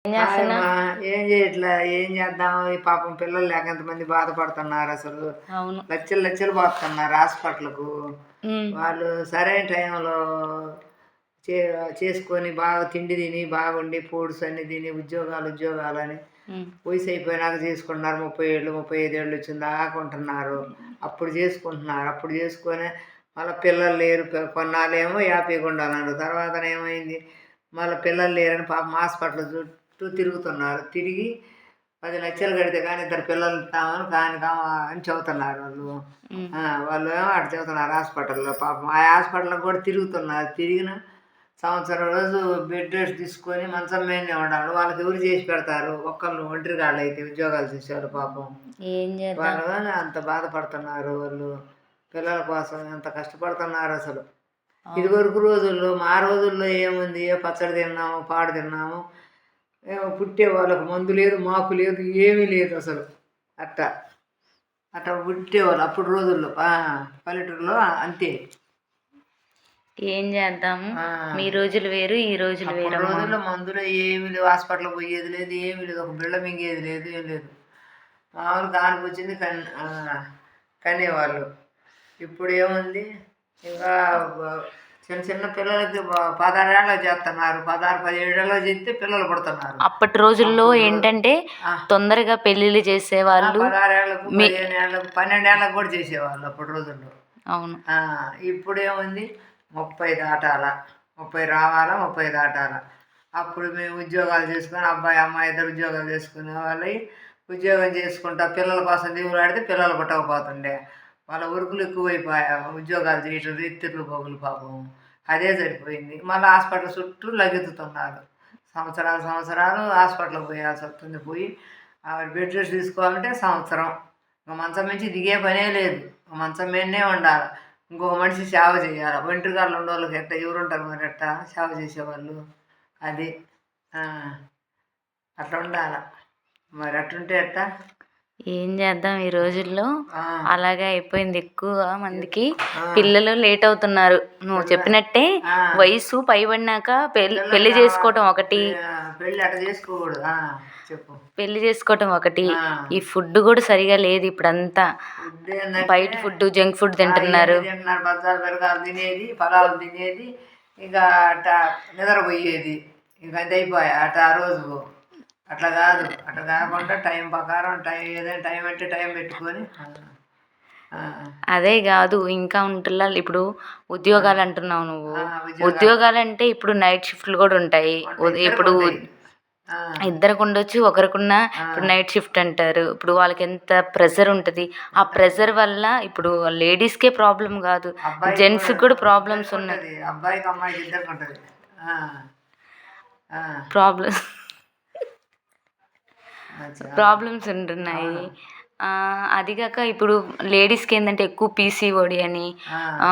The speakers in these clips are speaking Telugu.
ఏం హాయ్ చేస్తున్నా? అమ్మా. ఏం చేయట్లే. ఏం చేద్దాం? ఈ పాపం పిల్లలు లేక ఎంతమంది బాధపడుతున్నారు అసలు. అవును. లక్షలు లక్షలు పోతున్నారు హాస్పిటల్‌కు. హ్మ్. వాళ్ళు సరైన టైంలో చే చేసుకొని బాగా తిండి తిని బాగుండి ఫ్రూట్స్ అన్నీ తిని ఉద్యోగాలని హ్మ్. వయసు అయిపోయినాక చేసుకుంటున్నారు. 30 ఏళ్ళు, 35 ఏళ్ళు వచ్చిన దాకా ఉంటున్నారు. అప్పుడు చేసుకుంటున్నారు. అప్పుడు చేసుకొని మళ్ళా పిల్లలు లేరు. కొన్నాళ్ళేమో హ్యాపీగా ఉండాలన్నారు. తర్వాతనేమైంది? మళ్ళా పిల్లలు లేరని పాపం హాస్పిటల్ చుట్టూ తిరుగుతున్నారు. తిరిగి 10 లక్షలు కడితే కానీ ఇద్దరు పిల్లలు ఇస్తామని అని చెబుతున్నారు వాళ్ళు. హ్మ్. వాళ్ళేమో అటు చెబుతున్నారు హాస్పిటల్‌లో పాపం. ఆ హాస్పిటల్‌కి కూడా తిరుగుతున్నారు. తిరిగిన సంవత్సరం రోజు బెడ్ రెస్ట్ తీసుకొని మంచం మీదనే ఉండాలి. వాళ్ళకి ఎవరు చేసి పెడతారు? ఒక్కళ్ళు ఒంటరిగాళ్ళైతే ఉద్యోగాలు చేసేవాళ్ళు పాపం. ఏం చేద్దాం? వాళ్ళు అంత బాధపడుతున్నారు వాళ్ళు. పిల్లల కోసం ఎంత కష్టపడుతున్నారసలు. అవును. ఇదివరకు రోజుల్లో మా రోజుల్లో ఏముంది? ఏ పచ్చడి తిన్నాము, పాడు తిన్నాము. పుట్టే వాళ్ళకు మందు లేదు, మాకు లేదు, ఏమీ లేదు అసలు. అట్టా. అట్టా పుట్టేవాళ్ళు అప్పుడు రోజుల్లో. పల్లెటూరులో అంతే. ఏం చేద్దాము? ఆ! మీ రోజులు వేరు, ఈ రోజులు అప్పుడు వేరమ్మా. రోజుల్లో మందులు ఏమీ లేవు. హాస్పిటల్‌కి పోయేది లేదు, ఏమీ లేదు. ఒక బిళ్ళ మింగేది లేదు, ఏం లేదు. మామూలుగా కానుకొచ్చింది కనేవాళ్ళు. ఇప్పుడేముంది? ఇంకా చిన్న చిన్న పిల్లలకి 16 ఏళ్ళకి చేస్తున్నారు. 16, 17 ఏళ్ళకి చేస్తే పిల్లలు పుడుతున్నారు. అప్పటి రోజుల్లో అప్పుడు ఏంటంటే ఆ! తొందరగా పెళ్ళిళ్ళు చేసేవాళ్ళు. 16 ఏళ్ళకు, మీ 15 ఏళ్ళకు, 12 ఏళ్ళకి కూడా చేసేవాళ్ళు అప్పటి రోజుల్లో. అవును. ఇప్పుడేముంది? 30 దాటాల. 30 రావాలా, 30 దాటాల. అప్పుడు మేము ఉద్యోగాలు చేసుకొని అబ్బాయి, అమ్మాయి ఇద్దరు ఉద్యోగాలు చేసుకునేవాళ్ళయి. ఉద్యోగం చేసుకుంటా పిల్లల కోసం దేవులాడితే పిల్లలు పుట్టకపోతుండే. వాళ్ళ వర్కులు ఎక్కువైపోయా. ఉద్యోగాలు చేయటం రిత్తిర్లు పగులు పాపం. అదే సరిపోయింది. మళ్ళీ హాస్పిటల్ చుట్టూ లగెత్తుతున్నారు. సంవత్సరాలు హాస్పిటల్‌కి పోయాల్సొస్తుంది. పోయి బెడ్ రెస్ట్ తీసుకోవాలంటే సంవత్సరం. ఇంక మంచం మించి దిగే పనే లేదు. మంచం మీదనే ఉండాలి. ఇంకొక మనిషి సేవ చేయాలి. ఒంటరిగాళ్ళు ఉన్నోళ్ళకి ఎట్టా? ఎవరుంటారు మరి ఎట్టా సేవ చేసేవాళ్ళు? అది. ఆ! అట్లా ఉండాల. మరి అట్లుంటే ఎట్టా? ఏం చేద్దాం ఈ రోజుల్లో ఆ! అలాగే అయిపోయింది. ఎక్కువ మందికి ఆ! పిల్లలు లేట్ అవుతున్నారు. నువ్వు చెప్పినట్టే ఆ! వయసు పైబడినాక పెళ్లి పిల్లలకి చేసుకోవటం ఒకటి, పెళ్ళి అట్ట చేసుకోకూడదు. చెప్పు. పెళ్లి చేసుకోవటం ఒకటి. ఆ! ఈ ఫుడ్ కూడా సరిగా లేదు ఇప్పుడంతా. ఫుడ్ ఏందంటే బయట ఫుడ్, జంక్ ఫుడ్ తింటున్నారు. ఇవన్నీ తింటున్నారు. బజ్జాలు, మిరగాయలు తినేది, పలావులు తినేది. ఇక అట్టా నిద్రపోయేది. ఇంక అంతే అయిపాయే. అట్ట ఆ రోజు అట్లా కాదు. అట్లా కాకుండా టైం ప్రకారం ఏదైనా టైం అంటే టైం పెట్టుకొని ఆ! అదే కాదు ఇంకా ఉంటున్నా ఇప్పుడు ఉద్యోగాలు అంటున్నావు నువ్వు. ఉద్యోగాలు ఉద్యోగాలంటే ఇప్పుడు నైట్ షిఫ్ట్లు కూడా ఉంటాయి. ఇద్దరికి ఇప్పుడు ఉంటాయి. ఆ! ఇద్దరికి ఉండొచ్చు, ఒకరికున్న. ఆ! ఇప్పుడు నైట్ షిఫ్ట్ అంటారు. ఇప్పుడు వాళ్ళకి ఎంత ప్రెషర్ ఉంటుంది. ఆ ప్రెషర్ వల్ల ఇప్పుడు లేడీస్కే ప్రాబ్లం కాదు, అబ్బాయికి కూడా జెంట్స్కి కూడా ప్రాబ్లమ్స్ ఇద్దరికి ఉన్నాయి. ఉంటుంది. అబ్బాయికి అమ్మాయికి ఇద్దరికి ఉంటుంది. ఆ! ఆ! ప్రాబ్లమ్స్ చాలా. ప్రాబ్లమ్స్ ఉంటున్నాయి. అవును. అదిగాక ఇప్పుడు లేడీస్కి ఏంటంటే ఎక్కువ పీసీఓడి అని, ఆ!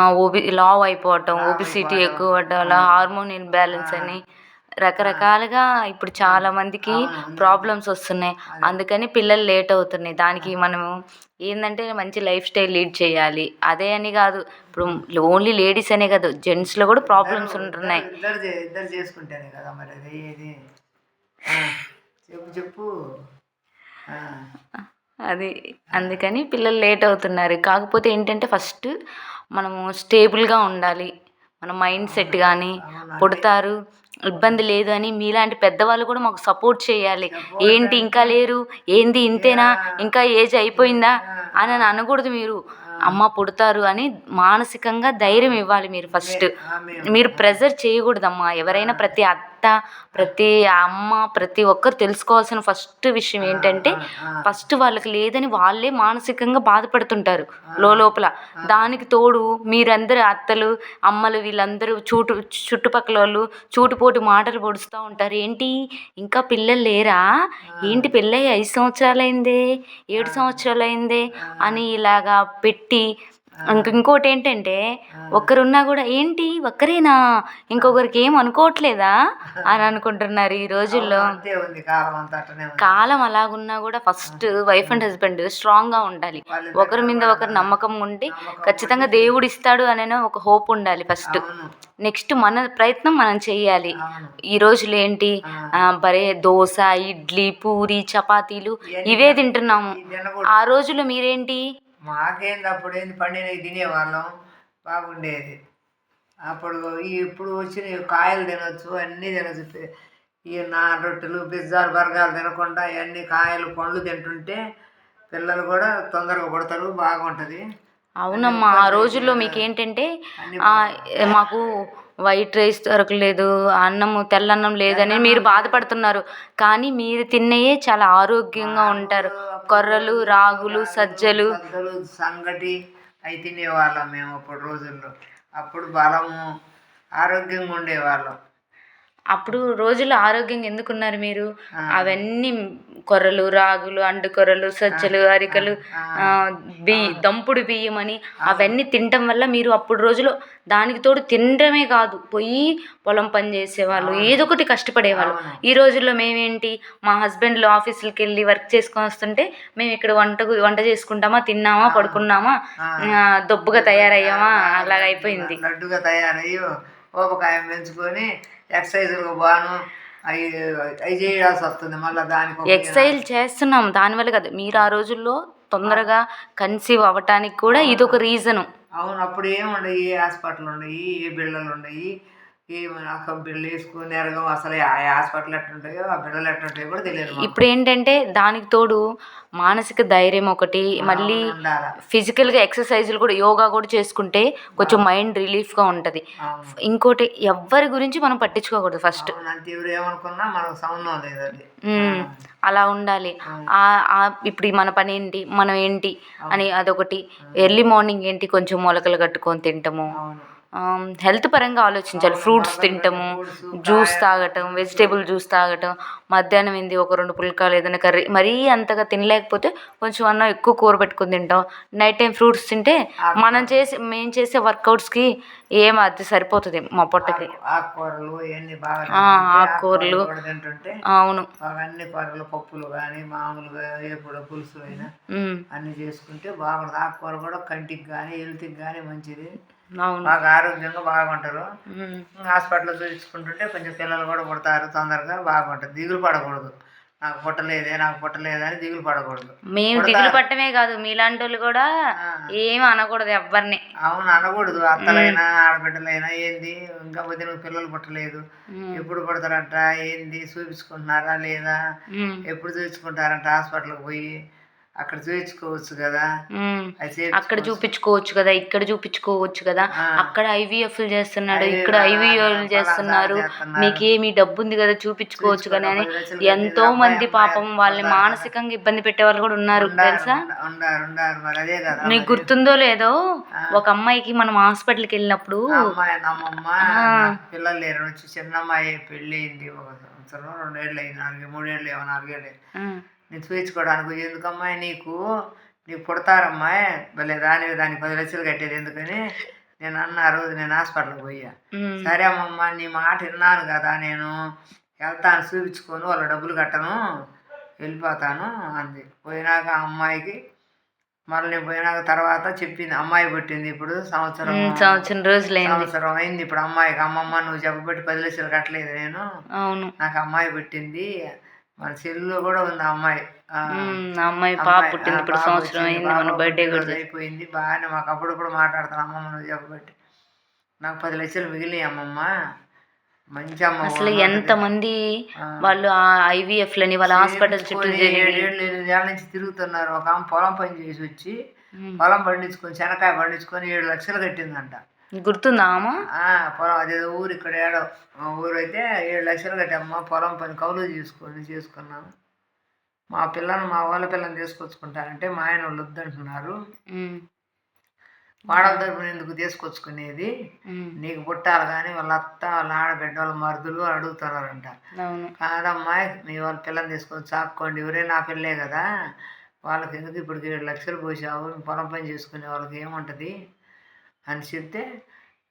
లావ్ అయిపోవటం, లావు ఒబిసిటీ అయిపోవడం. ఎక్కువ అవ్వటం ఆ! వల్ల హార్మోన్ ఆ! ఇన్బ్యాలెన్స్ అని ఆ! రకరకాలుగా ఇప్పుడు చాలా మందికి అవును. ఉందండి. ప్రాబ్లమ్స్ వస్తున్నాయి. అదే. అందుకని పిల్లలు లేట్ అవుతున్నాయి. ఆ! దానికి మనము ఏంటంటే మంచి లైఫ్ స్టైల్ లీడ్ చేయాలి. అదే అని కాదు, ఇప్పుడు ఆ! ఓన్లీ లేడీస్ అనే కాదు, జెంట్స్లో కూడా ప్రాబ్లమ్స్ ఉంటున్నాయి. ఇద్దరు చేసుకుంటేనే కదా మరి అది ఇది. చెప్పు చెప్పు. ఆ! అది ఆ! అందుకని పిల్లలు లేట్ అవుతున్నారు. కాకపోతే ఏంటంటే ఫస్ట్ మనము స్టేబుల్గా ఉండాలి. మన మైండ్ సెట్ అవును. కానీ అవును. అంటే పుడతారు, ఇబ్బంది లేదు అని మీలాంటి పెద్దవాళ్ళు కూడా మాకు సపోర్ట్ చేయాలి. సపోర్ట్ ఏంటి ఇంకా అంటే లేరు, ఏంది ఇంతేనా, యా ఇంకా ఏజ్ అయిపోయిందా అని ఆ! అనకూడదు మీరు. ఆ! అమ్మ పుడతారు అని మానసికంగా ధైర్యం ఇవ్వాలి మీరు ఫస్ట్. మేము మీరు ప్రెజర్ చేయకూడదమ్మా. ఎవరైనా ప్రతి అత్త, ప్రతి అమ్మ, ప్రతి ఒక్కరు తెలుసుకోవాల్సిన ఫస్ట్ విషయం ఏంటంటే ఫస్ట్ వాళ్ళకి లేదని వాళ్ళే మానసికంగా బాధపడుతుంటారు లోపల. దానికి తోడు మీరందరూ అత్తలు, అమ్మలు వీళ్ళందరూ చుట్టుపక్కల వాళ్ళు చూటుపోటు మాటలు పొడుస్తూ ఉంటారు. ఏంటి ఇంకా పిల్లలు లేరా, ఏంటి పెళ్ళయి 5 సంవత్సరాలైందే, 7 సంవత్సరాలైందే అని ఇలాగా పెట్టి ఇంకోటి ఏంటంటే ఒక్కరున్నా కూడా ఏంటి ఒక్కరేనా ఇంకొకరికి ఏం అనుకోవట్లేదా అని అనుకుంటున్నారు ఈ రోజుల్లో. అంతే ఉంది కాలం అంతా అట్టనే ఉంది. కాలం అలాగున్నా కూడా ఫస్ట్ వైఫ్ అండ్ హస్బెండ్ స్ట్రాంగ్గా ఉండాలి. ఒకరి మీద ఒకరు నమ్మకం ఉండి ఖచ్చితంగా దేవుడు ఇస్తాడు అనే ఒక హోప్ ఉండాలి ఫస్ట్. అవును నెక్స్ట్ మన ప్రయత్నం మనం చేయాలి. అవును ఈ రోజులు ఏంటి బరే దోశ ఇడ్లీ పూరి చపాతీలు ఇవే తింటున్నాము. ఈ తినకూడదు. ఆ రోజుల్లో మీరేంటి మాకేంది అప్పుడేంది పండినవి తినేవాళ్ళం, బాగుండేది. అప్పుడు ఇప్పుడు వచ్చిన కాయలు తినొచ్చు, అన్నీ తినొచ్చు. ఈ రొట్టెలు పిజ్జాలు బర్గాలు తినకుండా ఇవన్నీ కాయలు పండ్లు తింటుంటే పిల్లలు కూడా తొందరగా పుడతారు, బాగుంటుంది. అవునమ్మా ఆ రోజుల్లో మీకేంటంటే మాకు వైట్ రైస్ దొరకలేదు, అన్నము తెల్లన్నం లేదని మీరు బాధపడుతున్నారు. కానీ మీరు తిన్నయే చాలా ఆరోగ్యంగా ఉంటారు. కొర్రలు రాగులు సజ్జలు సంగటి అవి తినేవాళ్ళం మేము అప్పుడు రోజుల్లో. అప్పుడు బలము ఆరోగ్యంగా ఉండేవాళ్ళం. అప్పుడు రోజుల్లో ఆరోగ్యంగా ఎందుకున్నారు మీరు? అవన్నీ కొర్రలు రాగులు అండు కొర్రలు సజ్జలు అరికలు దంపుడు బియ్యం అని అవన్నీ తినటం వల్ల మీరు అప్పుడు రోజులో దానికి తోడు తినడమే కాదు పోయి పొలం పని చేసేవాళ్ళు, ఏదో ఒకటి కష్టపడేవాళ్ళు. ఈ రోజుల్లో మేమేంటి మా హస్బెండ్లు ఆఫీసులకి వెళ్ళి వర్క్ చేసుకొని వస్తుంటే మేము ఇక్కడ వంట చేసుకుంటామా, తిన్నామా, పడుకున్నామా, దొబ్బుగా తయారయ్యామా, అలాగ అయిపోయింది. లడ్డుగా తయారయ్యి ఊపకాయం పెంచుకొని ఎక్సర్సైజులకు బాను అవి చేయాల్సి వస్తుంది. మళ్ళీ దానికి ఎక్సర్సైజ్ చేస్తున్నాం దానివల్ల కాదు. మీరు ఆ రోజుల్లో తొందరగా కన్సీవ్ అవ్వటానికి కూడా ఇదొక రీజను. అవును అప్పుడు ఏముండయి, ఏ హాస్పిటల్ ఉండయి, ఏ బిళ్ళలు ఉండయి, ఏ బిళ్ళలు వేసుకుని ఎరగం. అసలు ఆ హాస్పిటల్ ఎట్టుంటాయో ఆ బిళ్ళలు ఎట్టుంటాయో కూడా తెలియదు. ఇప్పుడు ఏంటంటే దానికి తోడు మానసిక ధైర్యం ఒకటి, మళ్ళీ ఫిజికల్గా ఎక్సర్సైజులు కూడా యోగా కూడా చేసుకుంటే కొంచెం మైండ్ రిలీఫ్గా ఉంటుంది. ఇంకోటి ఎవ్వరి గురించి మనం పట్టించుకోకూడదు ఫస్ట్. ఏమనుకున్నా మనకు సంబంధం లేదు అది. అలా ఉండాలి. ఇప్పుడు మన పని ఏంటి, మనం ఏంటి అని అదొకటి. ఎర్లీ మార్నింగ్ ఏంటి కొంచెం మొలకలు కట్టుకొని తింటాము, హెల్త్ పరంగా ఆలోచించాలి. ఫ్రూట్స్ తింటాము, జ్యూస్ తాగటం, వెజిటేబుల్ జ్యూస్ తాగటం, మధ్యాహ్నం ఏంది ఒక 2 పుల్కాలు ఏదైనా కర్రీ, మరీ అంతగా తినలేకపోతే కొంచెం అన్నం ఎక్కువ కూర పెట్టుకుని తింటాం. నైట్ టైం ఫ్రూట్స్ తింటే మేము చేసే వర్కౌట్స్కి అది సరిపోతుంది మా పొట్టకి. ఆకుకూరలు అవును అన్ని కూరలు పప్పులు కానీ మామూలుగా ఎప్పుడు పులుసు అయినా అన్నీ చేసుకుంటే బాగుంటుంది. ఆకుకూర కూడా కంటికి కానీ హెల్త్కి కానీ మంచిది. బాగా ఆరోగ్యంగా బాగుంటారు. హాస్పిటల్లో చూపించుకుంటుంటే కొంచెం పిల్లలు కూడా పుడతారు తొందరగా, బాగుంటుంది. దిగులు పడకూడదు, నాకు పుట్టలేదే అని దిగులు పడకూడదు. మేము దిగులు పట్టమే కాదు మీలాంటి వాళ్ళు కూడా ఏమి అనకూడదు ఎవరిని. అవును అనకూడదు. అత్తలైనా ఆడబిడ్డలైనా ఏంది ఇంకా వదిన పిల్లలు పుట్టలేదు, ఎప్పుడు పుడతారంట, ఏంది చూపించుకుంటున్నారా లేదా, ఎప్పుడు చూపించుకుంటారంట, హాస్పిటల్కి పోయి అక్కడ చూపించుకోవచ్చు కదా, అక్కడ చూపించుకోవచ్చు కదా, ఇక్కడ చూపించుకోవచ్చు కదా, అక్కడ ఐవీఎఫ్లు చేస్తున్నాడు, ఇక్కడ ఐవీఎఫ్లు చేస్తున్నారు, మీకేమి డబ్బు ఉంది కదా చూపించుకోవచ్చు కదా అని ఎంతో మంది పాపం వాళ్ళని మానసికంగా ఇబ్బంది పెట్టే వాళ్ళు కూడా ఉన్నారు తెలుసా. నీకు గుర్తుందో లేదో ఒక అమ్మాయికి మనం హాస్పిటల్కి వెళ్ళినప్పుడు పిల్లలు లేరు, చిన్న అమ్మాయి పెళ్ళి అయింది, 1 సంవత్సరం 2 ఏళ్ళు అయింది, 3 ఏళ్ళు 4 ఏళ్ళు నేను చూపించుకోవడానికి. ఎందుకమ్మా నీకు పుడతారమ్మాయి భలే దానికి 10 లక్షలు కట్టేది ఎందుకని నేను అన్న రోజు నేను హాస్పిటల్కి పోయా. సరే అమ్మమ్మ నీ మాట విన్నాను కదా, నేను వెళ్తాను చూపించుకొని వాళ్ళ డబ్బులు కట్టను వెళ్ళిపోతాను అంది. పోయినాక అమ్మాయికి మళ్ళీ నేను పోయినాక తర్వాత చెప్పింది, అమ్మాయి పుట్టింది ఇప్పుడు సంవత్సరం అయింది ఇప్పుడు అమ్మాయికి. అమ్మమ్మ నువ్వు చెప్పబట్టి 10 లక్షలు కట్టలేదు నేను, నాకు అమ్మాయి పుట్టింది, మన చెల్లిలో కూడా ఉంది అమ్మాయి పాప పుట్టింది ఇప్పుడు సంవత్సరం అయింది, మన బర్త్డే కూడా అయిపోయింది. బాగానే మాకు అప్పుడప్పుడు మాట్లాడుతాను, అమ్మమ్మ నువ్వు చెప్పబట్టి నాకు 10 లక్షలు మిగిలినాయి అమ్మమ్మ, మంచి అమ్మ. అసలు ఎంతమంది వాళ్ళు ఐవీఎఫ్లని వాళ్ళ హాస్పిటల్ చుట్టూ 7 నుంచి తిరుగుతున్నారు. ఒక ఆమె పొలం పని చేసి వచ్చి పొలం పండించుకొని శనక్కాయ పండించుకొని 7 లక్షలు కట్టిందంట. గుర్తుందా అమ్మా? పొలం అదేదో ఊరు ఇక్కడ ఊరు అయితే 7 లక్షలు కట్టమ్మా, పొలం పని కౌలు చేసుకున్నాను. మా వాళ్ళ పిల్లని తీసుకొచ్చుకుంటారంటే మా ఆయన వాళ్ళు వద్దంటున్నారు. వాడల తరపున ఎందుకు తీసుకొచ్చుకునేది, నీకు పుట్టాలి కానీ వాళ్ళ అత్త వాళ్ళ ఆడబిడ్డ వాళ్ళ మరుదులు అడుగుతున్నారంట. కాదమ్మా మీ వాళ్ళ పిల్లని తీసుకొని చాక్కోండి, ఎవరే నా పిల్లే కదా, వాళ్ళకి ఎందుకు ఇప్పటికి 7 లక్షలు పోసావు, పొలం పని చేసుకునే వాళ్ళకి ఏముంటుంది అని చెప్తే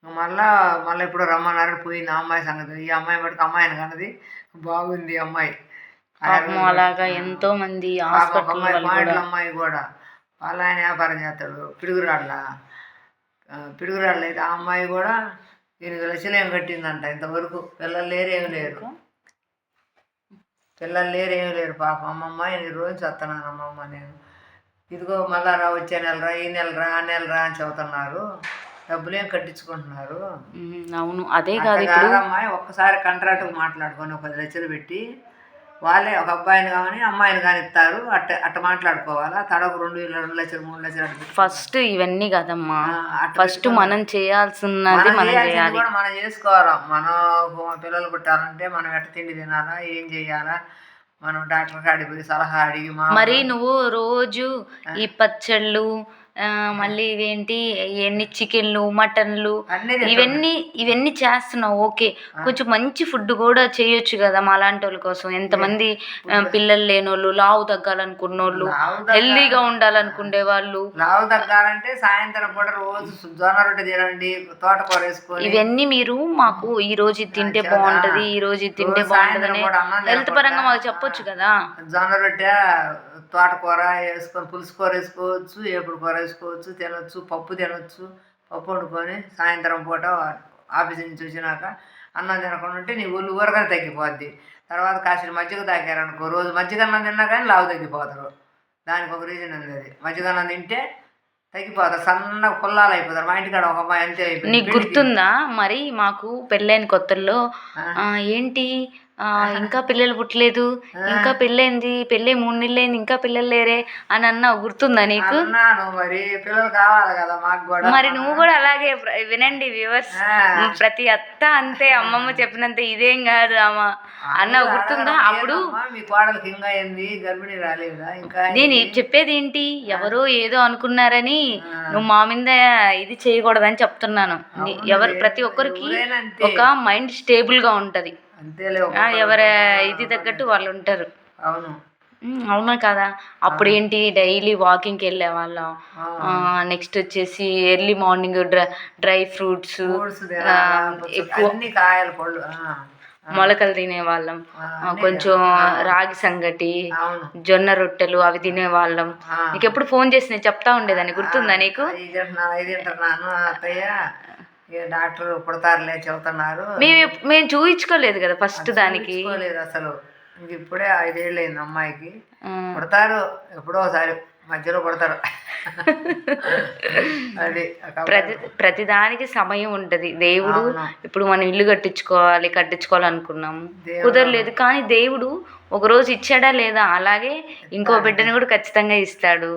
మళ్ళీ ఇప్పుడు రమ్మన్నారని పోయింది. ఆ అమ్మాయి సంగతి, ఈ అమ్మాయి మటుకు అమ్మాయిని కన్నది, బాగుంది ఈ అమ్మాయి. పాపం అలాగా ఎంతో మంది ఒక హాస్పిటల్ అమ్మాయి వాళ్ళు పాయింట్ల కూడా అమ్మాయి కూడా వాళ్ళ ఆయన వ్యాపారం చేస్తాడు పిడుగురాళ్ళ అయితే ఆ అమ్మాయి కూడా 8 లక్షలు ఏం కట్టిందంట ఇంతవరకు. పిల్లలు లేరు ఏమి లేరు పాపం. అమ్మమ్మ 8 రోజులు చేస్తున్నాను అమ్మమ్మ నేను, ఇదిగో మళ్ళా వచ్చే నెలరా, ఈ నెలరా, ఆ నెలరా అని చెబుతున్నారు, డబ్బులేం కట్టించుకుంటున్నారు. అవును, అదే కాదు ఇప్పుడు అమ్మాయి ఒక్కసారి కాంట్రాక్ట్కి మాట్లాడుకొని 10 లక్షలు పెట్టి వాళ్ళే ఒక అబ్బాయిని కానీ అమ్మాయిని కానీ ఇస్తారు, అట్ట మాట్లాడుకోవాలా. తడకు 2 లక్షలు 3 లక్షలు ఫస్ట్ ఇవన్నీ కదమ్మా, ఫస్ట్ మనం చేయాల్సినది మనం చేయాలి, కూడా మనం చేసుకోవాలా. మనం పిల్లలు పుట్టాలంటే మనం ఎట్ట తిండి తినాలా, ఏం చేయాలా, మనం డాక్టర్ కాడికి పోయి సలహా అడిగి మరి నువ్వు రోజు ఈ పచ్చళ్ళు మళ్ళీ ఇవేంటి ఇవన్నీ చికెన్లు మటన్లు ఇవన్నీ చేస్తున్నావు, ఓకే. కొంచెం మంచి ఫుడ్ కూడా చేయొచ్చు కదా మా లాంటి వాళ్ళ కోసం. ఎంతమంది పిల్లలు లేనోళ్ళు, లావు తగ్గాలనుకున్నోళ్ళు, హెల్దీగా ఉండాలనుకునే వాళ్ళు. లావు తగ్గాలంటే సాయంత్రం పూట రోజు జొన్న రొట్టె తినండి, తోటకూర వేసుకొని. ఇవన్నీ మీరు మాకు ఈ రోజు ఇది తింటే బాగుంటది, ఈ రోజు ఇది తింటే బాగుంటది అని హెల్త్ పరంగా మాకు చెప్పొచ్చు కదా. జొన్న రొట్టె, తోటకూర వేసుకొని, పులుసు కూర వేసుకోవచ్చు, ఏపుడు కూర వేసుకోవచ్చు, తినొచ్చు, పప్పు తినొచ్చు. పప్పు వండుకొని సాయంత్రం పూట ఆఫీస్ నుంచి వచ్చినాక అన్నం తినకుండా ఉంటే నీ ఒళ్ళు ఊరగానే తగ్గిపోద్ది. తర్వాత కాసిన మజ్జిగ తాగారనుకో, రోజు మజ్జిగ అన్నం తిన్నా కానీ లావు తగ్గిపోతారు. దానికి ఒక రీజన్ ఉంది, అది మజ్జిగ అన్నం తింటే తగ్గిపోతారు, సన్నగా పుల్లాలు అయిపోతారు. మా ఇంటికాడ ఒక అమ్మాయి అంతే అయిపోయింది. నీకు గుర్తుందా మరి మాకు పెళ్ళైన కొత్తల్లో ఏంటి ఇంకా పిల్లలు పుట్టలేదు, ఇంకా పెళ్ళైంది, పెళ్ళి 3 నెలలు అయింది, ఇంకా పిల్లలు లేరే అని అన్నావు, గుర్తుందా నీకు? మరి పిల్లలు కావాలి కదా మాకు కూడా. మరి నువ్వు కూడా అలాగే వినండి వ్యూవర్స్, ప్రతి అత్త అంతే, అమ్మమ్మ చెప్పినంత ఇదేం కాదు అమ్మ అన్నావు, గుర్తుందా? అప్పుడు మీ కోడలికి ఇంకా ఏంది గర్భిణీ రాలేదా ఇంకా? నేను చెప్పేది ఏంటి, ఎవరో ఏదో అనుకున్నారని నువ్వు మా మీద ఇది చేయకూడదని చెప్తున్నాను. ప్రతి ఒక్కరికి ఒక మైండ్ స్టేబుల్ గా ఉంటది, ఎవరి ఇది తగ్గట్టు వాళ్ళు ఉంటారు. అవునా కదా? అప్పుడు ఏంటి, డైలీ వాకింగ్కి వెళ్ళే వాళ్ళం. నెక్స్ట్ వచ్చేసి ఎర్లీ మార్నింగ్ డ్రై ఫ్రూట్స్, ఎక్కువ కాయలు పళ్ళు మొలకలు తినేవాళ్ళం, కొంచెం రాగి సంగటి, జొన్న రొట్టెలు అవి తినేవాళ్ళం. నీకు ఎప్పుడు ఫోన్ చేసి నేను చెప్తా ఉండేదాన్ని, గుర్తుందా నీకు? డాక్టర్ పుడతారులే చెబుతున్నారు, మేము చూయించుకోలేదు కదా ఫస్ట్ దానికి అసలు. ఇంక ఇప్పుడే 5 ఏళ్ళు అయింది అమ్మాయికి. పుడతారు ఎప్పుడో ఒకసారి, మధ్యలో పుడతారు. అది ప్రతిదానికి సమయం ఉంటది. దేవుడు ఇప్పుడు మనం ఇల్లు కట్టించుకోవాలనుకున్నాము, కుదరలేదు, కానీ దేవుడు ఒక రోజు ఇచ్చాడా లేదా, అలాగే ఇంకో బిడ్డని కూడా ఖచ్చితంగా ఇస్తాడు.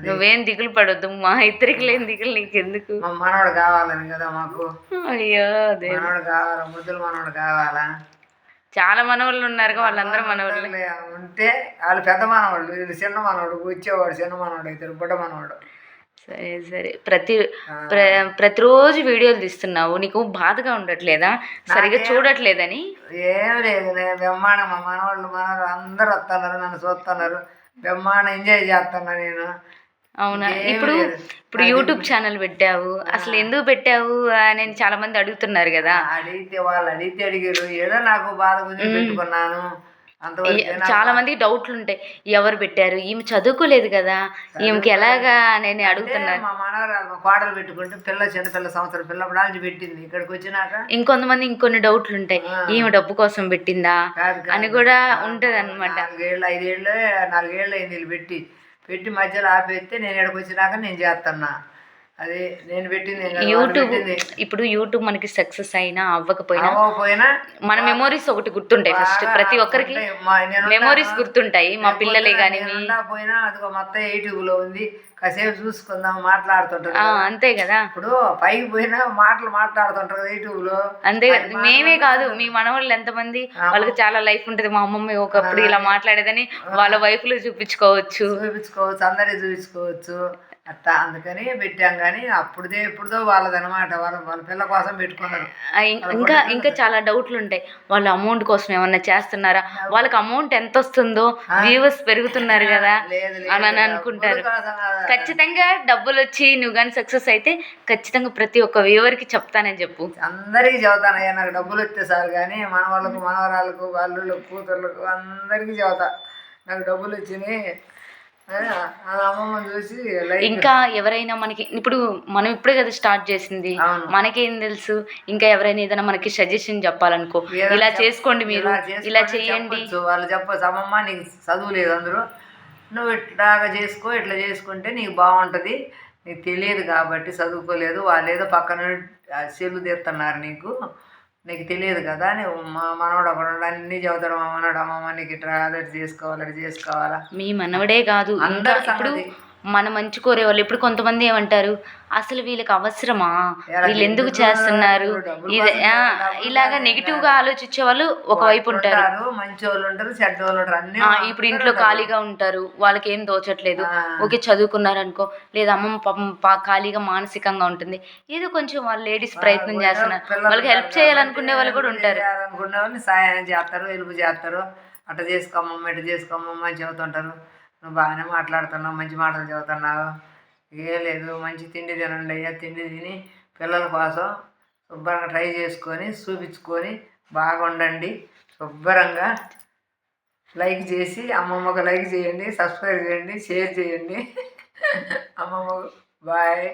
నువ్వేం దిగులు పడొద్దు, మా ఇద్దరికి లేని దిగులు నీకెందుకు. మనవాడు కావాలని కదా మాకు. అయ్యో మనవాడు కావాలా, ముద్దులు మనవాడు కావాలా. చాలా మనవాళ్ళు ఉన్నారు, వాళ్ళందరూ మనవాళ్ళు ఉంటే వాళ్ళు పెద్ద మనవాళ్ళు, వీళ్ళు చిన్న మనవాడు. వచ్చేవాడు చిన్న మనవాడు అవుతారు, బుడ్డ మనవాడు. సరే ప్రతిరోజు వీడియోలు తీస్తున్నావు, నీకు బాధగా ఉండట్లేదా సరిగా చూడట్లేదని? ఏం లేదు, నేను బ్రహ్మాండం, మా మనవాళ్ళు అందరూ వస్తున్నారు, నన్ను చూస్తున్నారు, బ్రహ్మాండం ఎంజాయ్ చేస్తున్నా నేను. అవునా? ఇప్పుడు యూట్యూబ్ ఛానల్ పెట్టావు, అసలు ఎందుకు పెట్టావు అని చాలా మంది అడుగుతున్నారు కదా. వాళ్ళు అడిగారు, ఏదో నాకు బాధ గురించి పెట్టుకున్నాను. చాలా మందికి డౌట్లు ఉంటాయి, ఎవరు పెట్టారు, ఈమె చదువుకోలేదు కదా, ఈమెకి ఎలాగా నేను అడుగుతున్నాను. మా మనవరాలు మా కోడలు పెట్టుకుంటే చిన్నపిల్ల సంవత్సరం పిల్లపడానికి పెట్టింది. ఇక్కడికి వచ్చినాక ఇంకొంతమంది ఇంకొన్ని డౌట్లు ఉంటాయి, ఈమె డబ్బు కోసం పెట్టిందా అని కూడా ఉంటది అనమాట. 4 ఏళ్ళు అయింది వీళ్ళు పెట్టి మధ్యలో ఆపేస్తే నేను ఇక్కడికి వచ్చినాక నేను చేస్తున్నా. అది నేను పెట్టింది యూట్యూబ్. ఇప్పుడు యూట్యూబ్ మనకి సక్సెస్ అయినా అవ్వకపోయినా మన మెమోరీస్ ఒకటి గుర్తుంటాయి. ఫస్ట్ ప్రతి ఒక్కరికి మెమోరీస్ గుర్తుంటాయి. మా పిల్లలే కానీ పోయినా అదిగో మొత్తం యూట్యూబ్లో ఉంది, కాసేపు చూసుకుందాం మాట్లాడుతుంటారు, అంతే కదా. ఇప్పుడు పైకి పోయినా మాట్లాడుతుంటారు కదా యూట్యూబ్లో. అంతే కదా, మేమే కాదు మీ మనవాళ్ళు ఎంతమంది, వాళ్ళకి చాలా లైఫ్ ఉంటుంది. మా అమ్మమ్మ ఒకప్పుడు ఇలా మాట్లాడేదని వాళ్ళ వైఫ్లు చూపించుకోవచ్చు, అందరికీ చూపించుకోవచ్చు. అట్టా అందుకని పెట్టాం. కానీ అప్పుడుదే ఎప్పుడుదో వాళ్ళదనమాట. వాళ్ళ పిల్ల కోసం పెట్టుకున్నారు. ఇంకా చాలా డౌట్లు ఉంటాయి. వాళ్ళు అమౌంట్ కోసం ఏమన్నా చేస్తున్నారా, వాళ్ళకి అమౌంట్ ఎంత వస్తుందో, వ్యూవర్స్ పెరుగుతున్నారు కదా లేదు అని అనుకుంటారు. ఖచ్చితంగా డబ్బులు వచ్చి నువ్వు కానీ సక్సెస్ అయితే ఖచ్చితంగా ప్రతి ఒక్క వ్యూవర్కి చెప్తానని చెప్పు. అందరికీ చెబుతానయ్యా, నాకు డబ్బులు వస్తే సార్. కానీ మన వాళ్ళకు, మనవరాళ్ళకు, వాళ్ళకు, కూతుర్లకు అందరికీ చెబుతా నాకు డబ్బులు వచ్చినాయి. అమ్మమ్మని చూసి ఇంకా ఎవరైనా మనకి ఇప్పుడు మనం ఇప్పుడే కదా స్టార్ట్ చేసింది, మనకేం తెలుసు. ఇంకా ఎవరైనా ఏదైనా మనకి సజెషన్ చెప్పాలనుకో, ఇలా చేసుకోండి, మీరు ఇలా చేయండి, వాళ్ళు చెప్పచ్చు. అమ్మమ్మ నీకు చదువు లేదు అందరూ, నువ్వు ఇట్లాగా చేసుకో, ఇట్లా చేసుకుంటే నీకు బాగుంటుంది. నీకు తెలియదు కాబట్టి చదువుకోలేదు, వాళ్ళు ఏదో పక్కన సెల్లు తీస్తున్నారు, నీకు తెలియదు కదా. నువ్వు మా మనవడు ఒకడు అన్నీ చదువుతాడు. మా మనవడు అమ్మమ్మ నీకు ఇట్లా అదటి చేసుకోవాలి, అటు చేసుకోవాలా. మీ మనవడే కాదు, ఇంకా ఇప్పుడు మన మంచి కోరే వాళ్ళు ఇప్పుడు కొంతమంది ఏమంటారు, అసలు వీళ్ళకి అవసరమా, వీళ్ళు ఎందుకు చేస్తున్నారు, ఇలాగా నెగిటివ్ గా ఆలోచించే వాళ్ళు ఒకవైపు ఉంటారు. మంచి వాళ్ళు ఉంటారు, చెడ్డ వాళ్ళు ఉంటారు. అన్ని ఇప్పుడు ఇంట్లో ఖాళీగా ఉంటారు, వాళ్ళకి ఏం తోచట్లేదు. ఓకే చదువుకున్నారు అనుకో, లేదా అమ్మమ్మ పాపం ఖాళీగా మానసికంగా ఉంటుంది, ఏదో కొంచెం వాళ్ళు లేడీస్ ప్రయత్నం చేస్తున్నారు, వాళ్ళకి హెల్ప్ చేయాలనుకునే వాళ్ళు కూడా ఉంటారు. అనుకునే వాళ్ళు సాయం చేస్తారు, హెల్ప్ చేస్తారు. అట్లా చేసుకోమ్మమ్మ, ఇట్లా చేసుకోమ్మమ్మ అని చెబుతుంటారు. నువ్వు బాగానే మాట్లాడుతున్నావు, మంచి మాటలు చదువుతున్నావు, ఏం లేదు మంచి తిండి తినండి అయ్యా. తిండి తిని పిల్లల కోసం శుభ్రంగా ట్రై చేసుకొని చూపించుకొని బాగా ఉండండి. శుభ్రంగా లైక్ చేసి అమ్మమ్మకు లైక్ చేయండి, సబ్స్క్రైబ్ చేయండి, షేర్ చేయండి. అమ్మమ్మకు బాయ్.